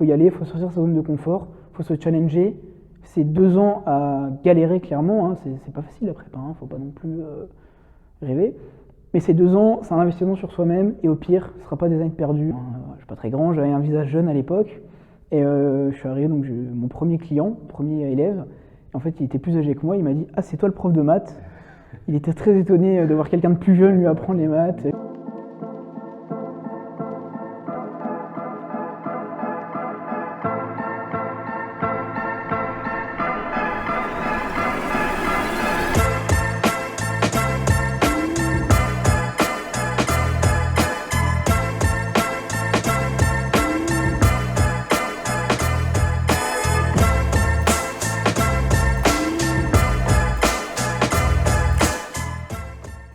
faut y aller, il faut sortir de sa zone de confort, il faut se challenger. C'est 2 ans à galérer clairement, hein, c'est pas facile la prépa, hein, faut pas non plus rêver. Mais ces 2 ans, c'est un investissement sur soi-même et au pire, ce sera pas des années perdues. Je suis pas très grand, j'avais un visage jeune à l'époque et je suis arrivé, donc j'ai eu mon premier client, premier élève. Et en fait, il était plus âgé que moi, il m'a dit: ah, c'est toi le prof de maths. Il était très étonné de voir quelqu'un de plus jeune lui apprendre les maths.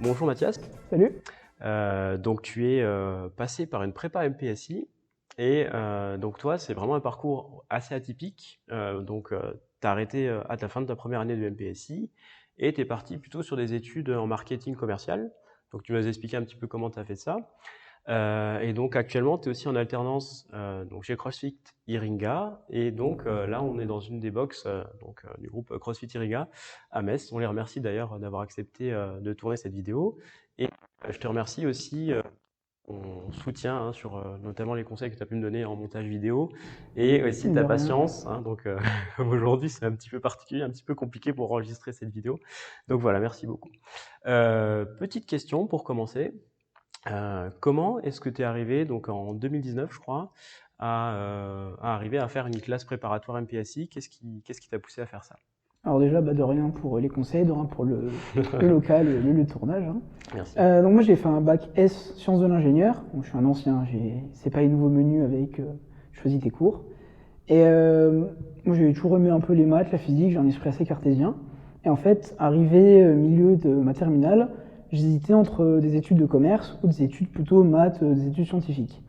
Bonjour Mathias. Salut. Donc tu es passé par une prépa MPSI et donc toi c'est vraiment un parcours assez atypique. Tu as arrêté à la fin de ta première année de MPSI et tu es parti plutôt sur des études en marketing commercial. Donc tu vas nous expliquer un petit peu comment tu as fait ça. Et donc actuellement tu es aussi en alternance donc chez CrossFit Iringa et donc là on est dans une des box du groupe CrossFit Iringa à Metz. On les remercie d'ailleurs d'avoir accepté de tourner cette vidéo et je te remercie aussi on soutient sur notamment les conseils que tu as pu me donner en montage vidéo et aussi ta patience. Comme aujourd'hui, c'est un petit peu particulier, un petit peu compliqué pour enregistrer cette vidéo. Donc voilà, merci beaucoup. Petite question pour commencer. Comment est-ce que tu es arrivé, donc en 2019, je crois, à arriver à faire une classe préparatoire MPSI? Qu'est-ce qui t'a poussé à faire ça? Alors déjà, de rien pour les conseils, de rien pour le local et le lieu de tournage. Hein. Merci. Donc moi j'ai fait un bac S sciences de l'ingénieur. Donc, je suis un ancien, c'est pas les nouveaux menus avec choisis tes cours. Et moi j'ai toujours aimé un peu les maths, la physique, j'ai un esprit assez cartésien. Et en fait, arrivé au milieu de ma terminale, j'hésitais entre des études de commerce ou des études plutôt maths, des études scientifiques.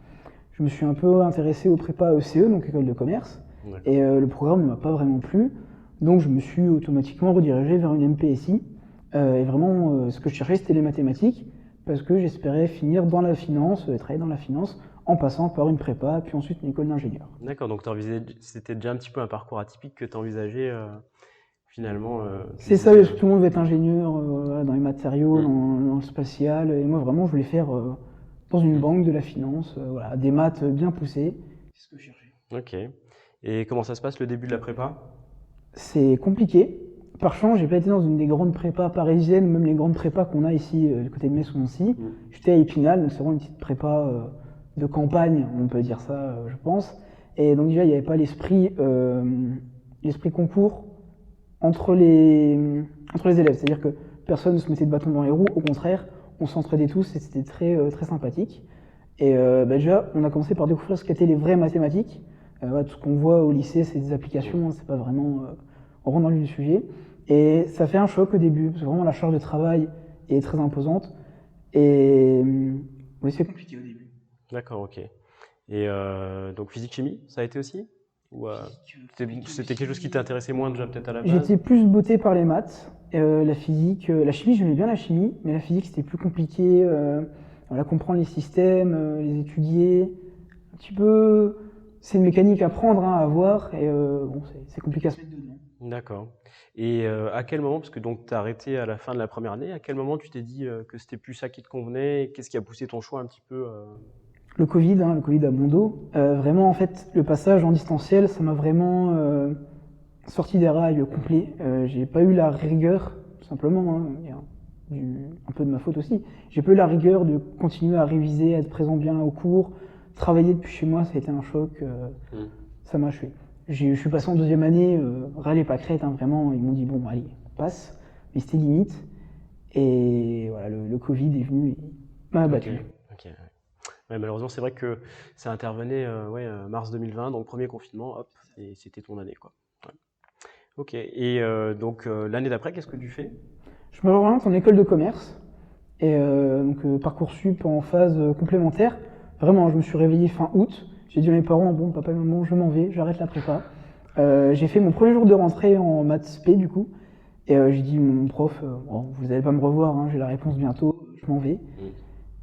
Je me suis un peu intéressé au prépa ECE, donc école de commerce. Et le programme ne m'a pas vraiment plu. Donc je me suis automatiquement redirigé vers une MPSI. Et vraiment, ce que je cherchais, c'était les mathématiques, parce que j'espérais finir dans la finance, travailler dans la finance, en passant par une prépa, puis ensuite une école d'ingénieur. D'accord, donc c'était déjà un petit peu un parcours atypique que tu envisageais finalement. C'est ça, tout le monde veut être ingénieur dans les matériaux, dans le spatial, et moi vraiment je voulais faire dans une banque de la finance, voilà, des maths bien poussées. C'est ce que je cherchais. Ok. Et comment ça se passe le début de la prépa? C'est compliqué. Par chance, j'ai pas été dans une des grandes prépas parisiennes, même les grandes prépas qu'on a ici, du côté de Metz ou Nancy. J'étais à Épinal, donc c'est vraiment une petite prépa de campagne, on peut dire ça, je pense. Et donc déjà, il n'y avait pas l'esprit concours entre les élèves. C'est-à-dire que personne ne se mettait de bâton dans les roues, au contraire, on s'entraidait tous et c'était très, très sympathique. Et déjà, on a commencé par découvrir ce qu'étaient les vraies mathématiques. Tout ce qu'on voit au lycée, c'est des applications, c'est pas vraiment... on rentre dans le vif du sujet. Et ça fait un choc au début, parce que vraiment la charge de travail est très imposante. Et oui, c'est compliqué au début. D'accord, ok. Et donc physique-chimie, ça a été aussi? Ou c'était quelque chose qui t'intéressait moins déjà peut-être à la base? J'étais plus botté par les maths, la physique. La chimie, j'aimais bien la chimie, mais la physique c'était plus compliqué. Voilà, comprendre les systèmes, les étudier. Un petit peu... C'est une mécanique à prendre, à avoir, et bon, c'est compliqué à se mettre dedans. D'accord. Et à quel moment, parce que donc tu as arrêté à la fin de la première année, à quel moment tu t'es dit que c'était plus ça qui te convenait? Qu'est-ce qui a poussé ton choix un petit peu Le Covid à mon dos. Vraiment, en fait, le passage en distanciel, ça m'a vraiment sorti des rails complets. J'ai pas eu la rigueur, tout simplement, hein, il y a un peu de ma faute aussi. J'ai pas eu la rigueur de continuer à réviser, à être présent bien au cours. Travailler depuis chez moi, ça a été un choc. Ça m'a achevé. Je suis passé en deuxième année, râlez pas crête, hein, vraiment. Ils m'ont dit bon, allez, passe. Mais c'était limite. Et voilà, le Covid est venu et m'a abattu. Ok. Ouais, malheureusement, c'est vrai que ça intervenait mars 2020, donc premier confinement, hop, et c'était ton année, quoi. Ouais. Ok. Et donc l'année d'après, qu'est-ce que tu fais? Je me réoriente en école de commerce. Et donc Parcoursup en phase complémentaire. Vraiment, je me suis réveillé fin août. J'ai dit à mes parents, bon, papa et maman, je m'en vais, j'arrête la prépa. J'ai fait mon premier jour de rentrée en maths spé, du coup. Et j'ai dit, mon prof, bon, vous n'allez pas me revoir, hein, j'ai la réponse bientôt, je m'en vais.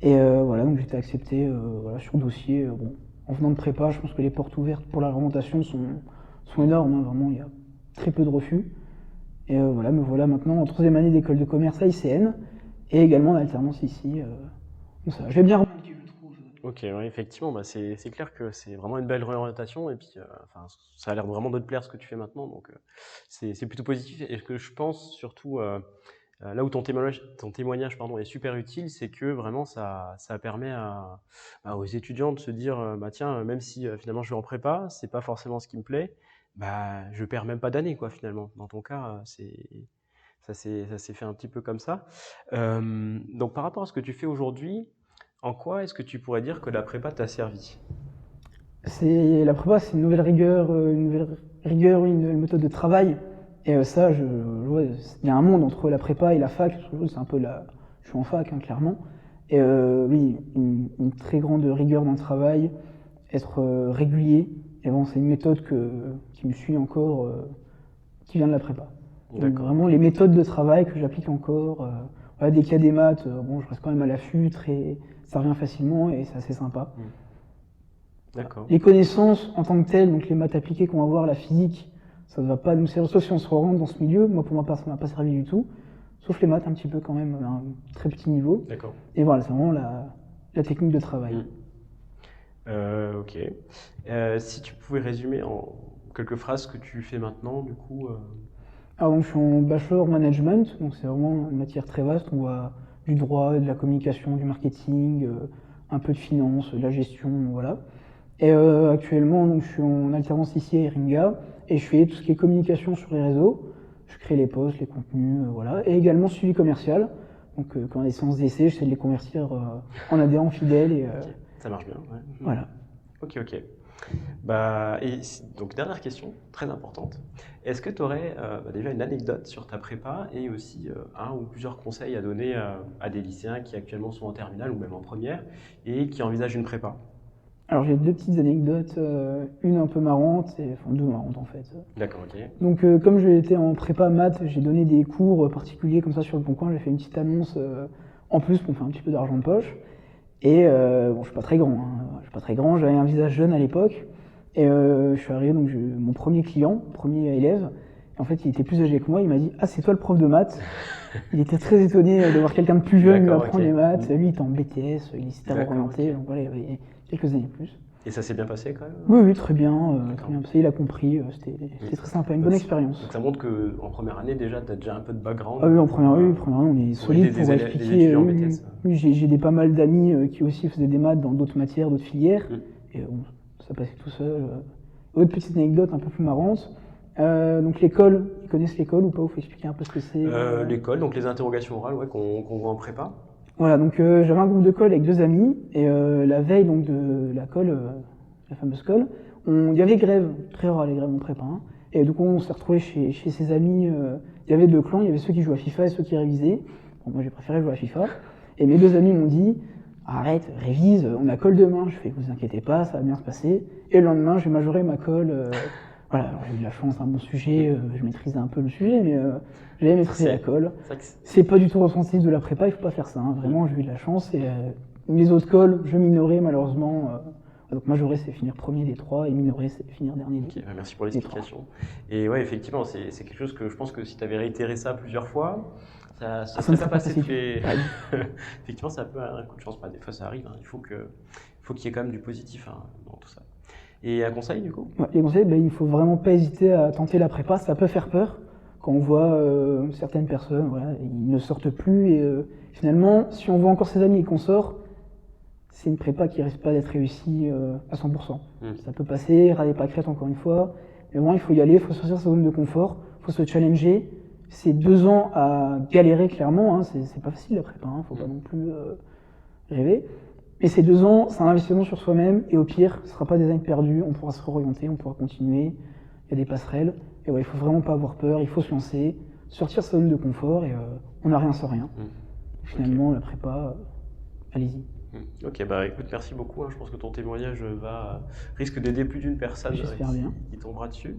Et voilà, donc j'étais accepté voilà, sur dossier. Bon, en venant de prépa, je pense que les portes ouvertes pour la remontation sont énormes, hein, vraiment, il y a très peu de refus. Et voilà, me voilà maintenant en 3e année d'école de commerce à ICN, et également en alternance ici. Donc ça, j'ai bien remarqué, je trouve. Ok, ouais, effectivement, bah c'est clair que c'est vraiment une belle réorientation et puis enfin, ça a l'air vraiment de te plaire ce que tu fais maintenant, donc c'est plutôt positif. Et ce que je pense surtout, là où ton témoignage pardon, est super utile, c'est que vraiment ça permet aux étudiants de se dire bah tiens, même si finalement je vais en prépa, c'est pas forcément ce qui me plaît, bah je perds même pas d'année quoi finalement. Dans ton cas, ça s'est fait un petit peu comme ça. Donc par rapport à ce que tu fais aujourd'hui, en quoi est-ce que tu pourrais dire que la prépa t'a servi? La prépa, c'est une nouvelle rigueur, oui, une nouvelle méthode de travail. Et ça, ouais, il y a un monde entre la prépa et la fac. C'est un peu je suis en fac, hein, clairement. Et oui, une très grande rigueur dans le travail, être régulier. Et bon, c'est une méthode qui me suit encore, qui vient de la prépa. Donc vraiment les méthodes de travail que j'applique encore. Voilà, dès qu'il y a des maths, bon, je reste quand même à l'affût, ça revient facilement et c'est assez sympa. D'accord. Les connaissances en tant que telles, donc les maths appliquées qu'on va voir, la physique, ça ne va pas nous servir, sauf si on se rentre dans ce milieu. Moi, pour ma part, ça ne m'a pas servi du tout. Sauf les maths, un petit peu quand même, à un très petit niveau. D'accord. Et voilà, c'est vraiment la technique de travail. Ok. Si tu pouvais résumer en quelques phrases ce que tu fais maintenant, du coup. Alors donc je suis en bachelor management, donc c'est vraiment une matière très vaste. On voit du droit, de la communication, du marketing, un peu de finance, de la gestion, voilà. Et actuellement, donc, je suis en alternance ici à Eringa et je fais tout ce qui est communication sur les réseaux. Je crée les posts, les contenus, voilà. Et également suivi commercial. Donc quand on a des séances d'essai, j'essaie de les convertir en adhérents fidèles. Et, ça marche bien, ouais. Voilà. Ok. Donc dernière question, très importante. Est-ce que tu aurais déjà une anecdote sur ta prépa et aussi un ou plusieurs conseils à donner à des lycéens qui actuellement sont en terminale ou même en première et qui envisagent une prépa? Alors j'ai 2 petites anecdotes, une un peu marrante, enfin 2 marrantes en fait. D'accord, ok. Donc comme j'étais en prépa maths, j'ai donné des cours particuliers comme ça sur le Bon Coin, j'ai fait une petite annonce en plus pour me faire un petit peu d'argent de poche. Et bon, je suis pas très grand, hein, je suis pas très grand, j'avais un visage jeune à l'époque. Et je suis arrivé, donc j'ai eu mon premier client, premier élève. Et en fait, il était plus âgé que moi, il m'a dit « Ah, c'est toi le prof de maths ?» Il était très étonné de voir quelqu'un de plus jeune lui apprendre les maths. Lui, il était en BTS, il s'était orienté, donc voilà, il y avait quelques années de plus. Et ça s'est bien passé quand même? Oui, très bien, il a compris, c'était très sympa, une bonne expérience. Donc ça montre qu'en première année déjà, tu as déjà un peu de background. Ah oui, en première année, on est solide pour expliquer. Oui, j'ai pas mal d'amis qui aussi faisaient des maths dans d'autres matières, d'autres filières, et bon, ça passait tout seul. Autre petite anecdote un peu plus marrante, donc l'école, ils connaissent l'école ou pas? Il faut expliquer un peu ce que c'est. L'école, donc les interrogations orales qu'on voit en prépa. Voilà, donc j'avais un groupe de colle avec 2 amis, et la veille donc, de la colle, la fameuse colle, il y avait grève, très rare les grèves en prépa, hein, et donc on s'est retrouvés chez ses amis, il y avait 2 clans, il y avait ceux qui jouaient à FIFA et ceux qui révisaient. Bon, moi j'ai préféré jouer à FIFA, et mes 2 amis m'ont dit « Arrête, révise, on a colle demain », je fais « Vous inquiétez pas, ça va bien se passer », et le lendemain j'ai majoré ma colle, voilà, j'ai eu de la chance, un bon sujet, je maîtrisais un peu le sujet, mais j'avais maîtrisé la colle. C'est pas du tout représentatif de la prépa, il faut pas faire ça, hein. Vraiment j'ai eu de la chance, et mes autres colles, je minorais malheureusement. Donc majorer c'est finir premier des 3 et minorer c'est finir dernier des 3. Okay, merci pour l'explication. Et ouais, effectivement, c'est quelque chose que je pense que si tu avais réitéré ça plusieurs fois, ça serait pas passé. Effectivement, ça peut avoir un coup de chance. Des fois ça arrive, hein. Il faut qu'il y ait quand même du positif, hein, dans tout ça. Et un conseil du coup? Les conseils, il ne faut vraiment pas hésiter à tenter la prépa, ça peut faire peur quand on voit certaines personnes, voilà, ils ne sortent plus et finalement, si on voit encore ses amis et qu'on sort, c'est une prépa qui risque pas d'être réussie à 100%. Ça peut passer, ras des pâquerettes encore une fois, mais vraiment il faut y aller, il faut sortir de sa zone de confort, il faut se challenger. C'est 2 ans à galérer clairement, hein, c'est pas facile la prépa, hein, faut pas non plus rêver. Et ces 2 ans, c'est un investissement sur soi-même, et au pire, ce ne sera pas des années perdues, on pourra se réorienter, on pourra continuer, il y a des passerelles. Et ouais, il ne faut vraiment pas avoir peur, il faut se lancer, sortir de sa zone de confort, et on n'a rien sans rien. Finalement, la prépa, allez-y. Ok, écoute, merci beaucoup, hein. Je pense que ton témoignage risque d'aider plus d'une personne qui tombera dessus.